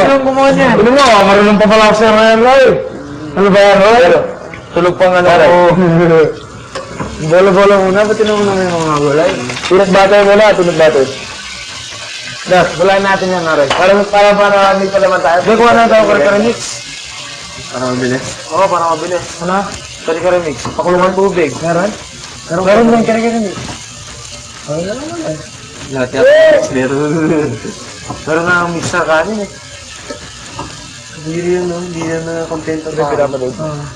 marunong gumawa niya. Ano mo, marunong pa pala siya ngayon, Roy. Ano ba yan, Roy? Tulog pa nga na, Roy. Bola-bola muna, ba't tinawag namin yung mga gulay? Tulog butter muna, tulog butter. Das, gulayin natin yan, Roy. Para hindi pa naman tayo. Gagawa na tayo kare-kare mix. Para mabilis? Oo, para mabilis. Ano? Kare-kare mix. Pakulungan tubig. Meron? Meron din kare-kare mix. Ano na naman eh. Lahat yan. Meron na ang mix sa kanin eh. Hindi yan, no? Hindi yan na kontento pa.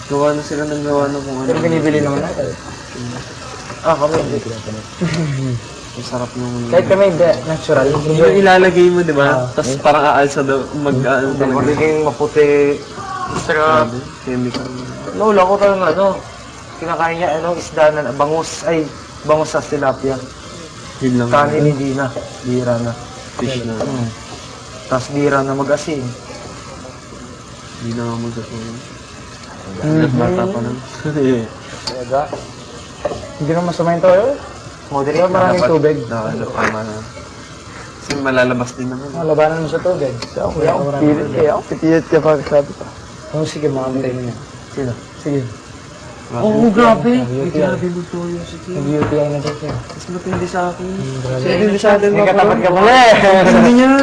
Gawa na sila ng gawa na kung ano. Pero binibili naman natin. Kami hindi pinapanood. Ang sarap nung... Kahit kami hindi, natural. Yung ilalagay mo, di ba? Tapos parang aalsa daw, mag-aal talaga. Magiging maputi. Sarap. Chemical. Lola ko talaga, ano, kinakain niya, isda na, bangus sa tilapia. Yun lang. Kanin hindi na, bira na. Fish na. Tapos bira na mag-asin. Hindi na nga mag-asin. Bata pa lang. Talaga? Hindi na masama yung toyo? Moderate, maraming tubig. Tama na. Kasi malalabas din naman. Malabanan mo sa tubig. Ako, pitiyat ka pa sabi pa. Oo, sige, makamatay mo niya. Sino? Sige. Oo, grabe. Grabe mo toyo, sige. Nag-UTI na daw siya. Mas matindi sa akin. Hindi sa atin. May katapat ka pala eh. Hindi niya.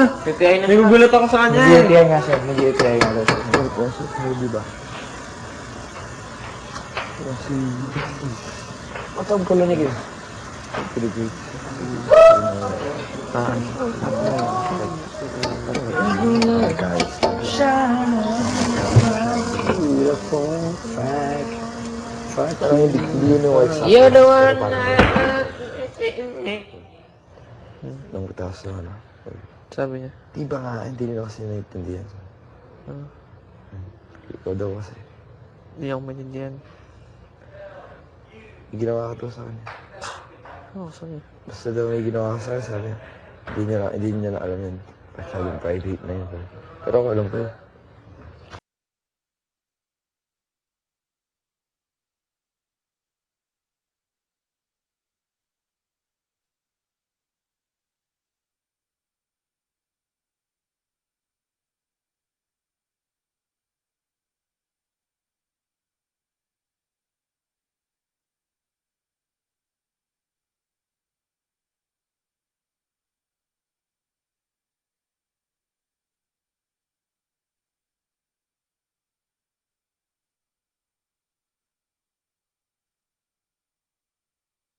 May gugulat ako sa kanya eh. Nag-UTI nga siya. Nag-UTI nga daw siya. Hindi ba? Matawag ko lang niya. You're the one. Nang taas na ano. Sabi niya. Di ba nga, hindi nila kasi naiintindihan. Ikaw daw kasi. Hindi ako maintindihan. May ginawa ka to sa kanya. Oo, sabi. Basta daw may ginawa ka sa kanya, sabi niya. Hindi niya na alam yun. Masyadong private na yun. Pero ako alam ko yun.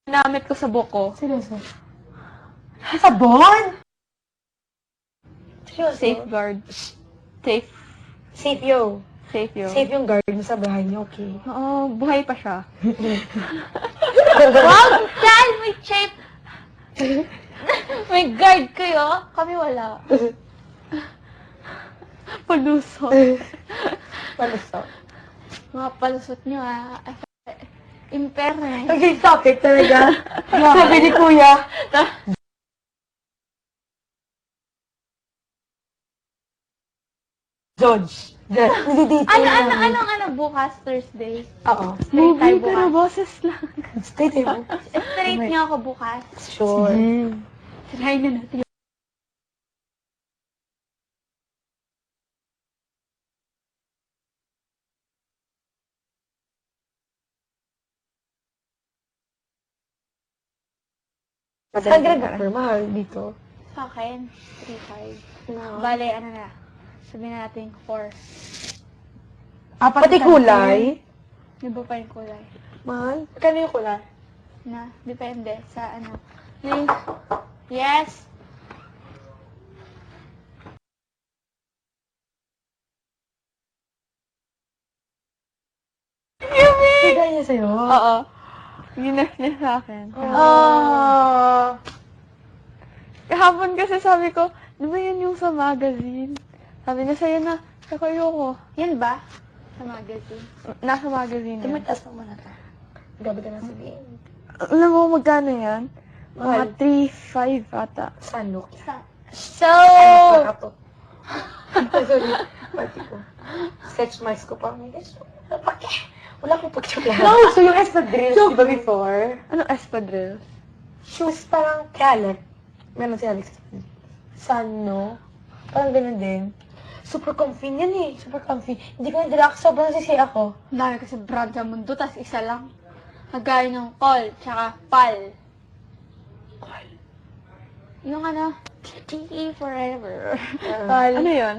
Ginamit ko sa buko. Seryoso? Sabon? Seryoso? Safeguard. Safe. Safe yo. Safe yun. Safe yung guard mo sa bahay niyo, okay? Oo, buhay pa siya. Wow! Dahil may shape! May guard kayo? Kami wala. Palusot. Palusot. Mga palusot nyo Imperne. Naging topic talaga. Sabi ni Kuya. George. Ano bukas, Thursday? Oo. Straight tayo Movie pero bukas. boses lang. Stay there. Straight niyo ako bukas. Sure. Try na natin. Saan ka mahal dito? Sa akin, 3.5. No. Bale, ano na? Sabihin natin 4. Pati kulay? Iba pa yung kulay. Mahal? Kano yung kulay? Na, depende sa ano. Yes! Bigay niya sa'yo? Oo. Ginaf niya sa akin. Kahapon kasi sabi ko, di ba yan yung sa magazine? Sabi niya sa'yo na, sa ayoko. Yan ba? Sa magazine. Nasa magazine yan. Tumatas mo muna ta. Gabi ka na sabihin. Alam mo magkano yan? Mga 3.5 ata. Saan, Look? So! Pakato. Sorry. Pati ko. Sketch marks ko pa. Wala ko pagtsulat. No, so yung espadrilles, di ba before? Ano espadrille? Shoes parang kay Alex. Meron si Alex. Sano? Parang ganun din. Super comfy yan eh. Super comfy. Hindi ko nadala kasi sobrang sisi ako. Ang dami kasi brand sa mundo, tas isa lang. Nagaya ng call, tsaka pal. Call. Yung ano, TTE forever. Pal. Ano yun?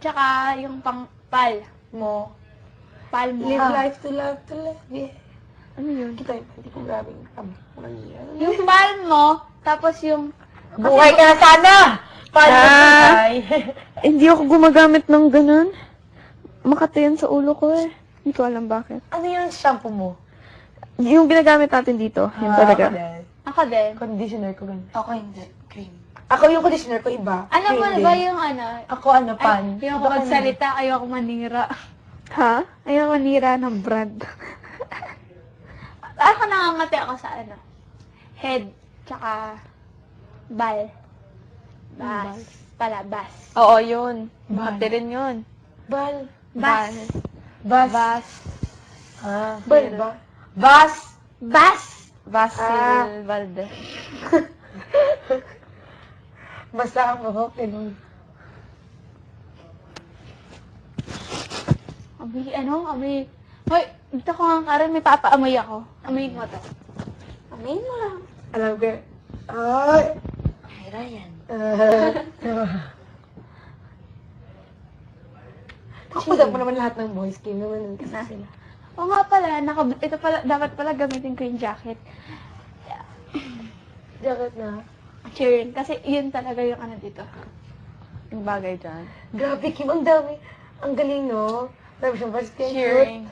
Tsaka yung pang pal. Mo. Pal mo. Live life to love to live. Yeah. Ano yun? Kita yung hindi ko grabing kami. Yung pal mo, tapos yung... Buhay ka na sana! Paano buhay? Hindi ako gumagamit ng ganun. Makati yan sa ulo ko eh. Hindi ko alam bakit. Ano yung shampoo mo? Yung ginagamit natin dito, yun talaga. Ako din. Conditioner ko ganun. Ako hindi. Cream. Ako yung conditioner ko iba. Ano Cream mo din. ba yung ano? Ako ano, pan. Ay, ayoko magsalita, ayoko manira. Ha? Ayaw manira ng brand. Ako nangangati ako sa ano? Head, tsaka bal. Bas. Pala, bas. Oo, yun. Bal. Makati rin yun. Bal. Bas. Bas. Bas. Ah, bal ba? Bas. Bas! Basil Valdez. Basta ang buhok, ganun. Amoy, amoy. Hoy, dito ko nga Karen, may papaamoy ako. Amoy mo to. Amoy mo lang. Alam ko. Ay. Ay, Ryan. Kapag mo naman lahat ng boys, game naman kasi sila. Oo nga pala, ito pala, dapat pala gamitin ko yung jacket. Jacket na. Cheering. Kasi yun talaga yung ano dito. Yung bagay dyan. Grabe, Kim, ang dami. Ang galing, no? Dami siyang basket. Cheering.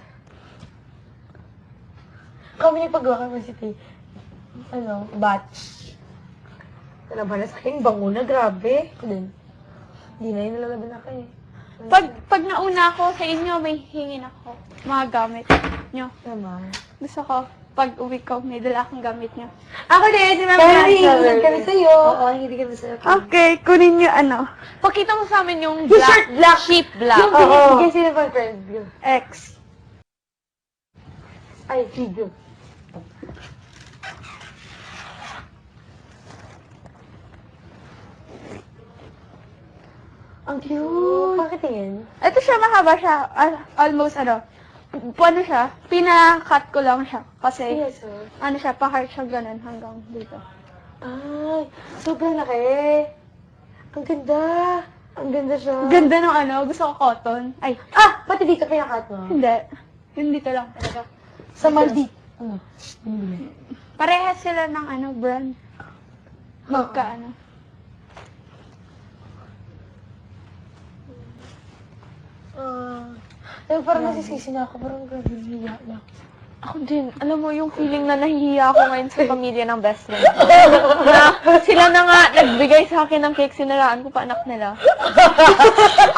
Kami nagpagawa kami si Tay. Ano, batch. Nalaban na sa akin, bango na, grabe. Ako din. Hindi na yun nalalaban na kayo. Pag nauna ako sa inyo, may hingin ako. Mga gamit nyo. Naman. Gusto ko, pag uwi ko, may dala akong gamit nyo. Ako din, si Mama Kami, hindi kami sa'yo. Oo, hindi kami sa'yo. Okay, kunin nyo ano. Pakita mo sa amin yung T-shirt black. sheep black. Yung binibigay sila pa friend. X. Ay, video. Ang cute. Bakit yan? Ito siya, mahaba siya. Almost ano siya, pina-cut ko lang siya. Kasi, Yes, sir. ano siya, pa-heart siya ganun hanggang dito. Ay, sobrang laki. Ang ganda. Ang ganda siya. Ganda ng gusto ko cotton. Ay, Ah, pati dito pinakat mo. hindi. Yun dito lang talaga. Sa Maldives. Ano? Parehas sila ng brand. Magka Pero parang nasisisi na ako. Parang grabe hiya na. Ako din. Alam mo, yung feeling na nahihiya ako ngayon sa pamilya ng best friend ko. Na sila na nga nagbigay sa akin ng cake, sinaraan ko pa anak nila.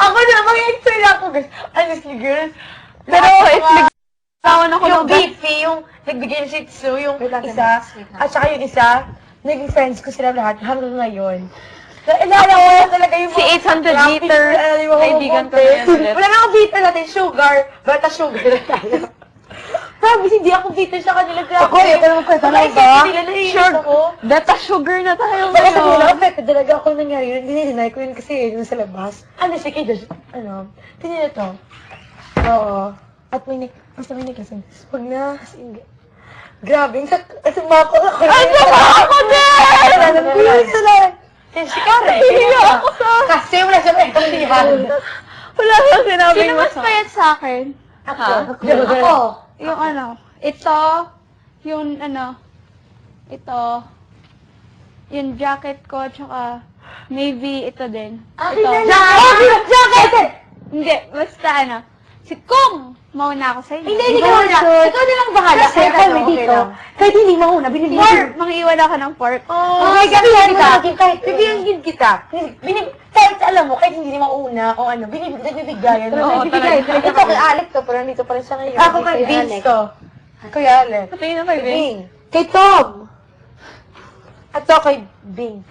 Ako na, mag-explain ako, guys. Honestly, girl. Pero tawan ako Yung ng best beefy, yung nagbigay ng shih tzu, yung isa, at saka yung isa, naging friends ko sila lahat hanggang ngayon. Naalala ko talaga yung Si 800 graphics, liter, naalala yung mga kaibigan ko compare. na yan ulit. Wala na akong beater natin, sugar. Bata sugar na tayo. Promise, hindi ako beater sa kanila. Grabe. Ako, ito naman kwento na iba. Nila naiinis ako. Data sugar na tayo Baka sa nila, ngayon. affected talaga ako nangyari yun. Dinideny ko yun kasi yun sa labas. Ano siya, kaya tingnan to. Oo. At may basta may necklace. Pag na, grabe, sa mako ako. Ay, Ako din! Si Karen. ako Kasi wala siya may kasihan. Wala kang sinabing Sino mas masama. payat sa akin? Ako. Yung ito, yung jacket ko, tsaka navy, ito din. Ito. Jacket! Hindi, basta si Kong! Mauna ako sa inyo. Hindi ka mauna. Ikaw na lang bahala. Kasi kami dito. Kahit hindi mauna, binibigyan. Pork! Mangiiwan ako ng pork. Okay, kahit bibigyan kita. Kahit alam mo, kahit hindi mauna o binibigyan. Oo, talaga. Ito kay Alex to, pero nandito pa rin siya ngayon. Ako kay Vince to. Kuya Alex. Patingin na kay Vin. Bing. Kay Tom. At to kay Bing.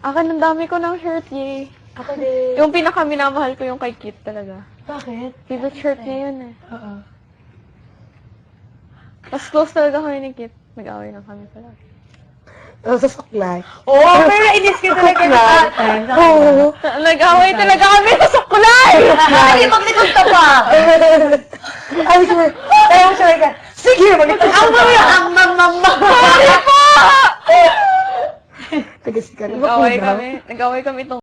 Akin, ang dami ko ng shirt, yay. Ako din. Yung pinakaminamahal ko yung kay Kit talaga. Bakit? Favorite shirt niya yun eh. Oo. Mas close talaga kami ni Kit. Nag-away lang kami pala. Sa suklay. Oo, pero inis ka talaga sa atin. Oo. Nag-away talaga kami sa sukulay! Ay, maglikod ka pa! Ay, sure. Kaya siya like, sige, maglikod ka pa! Ang mamama! Sorry po! Taga-sigarilyo. Nag-away kami. Nag-away kami itong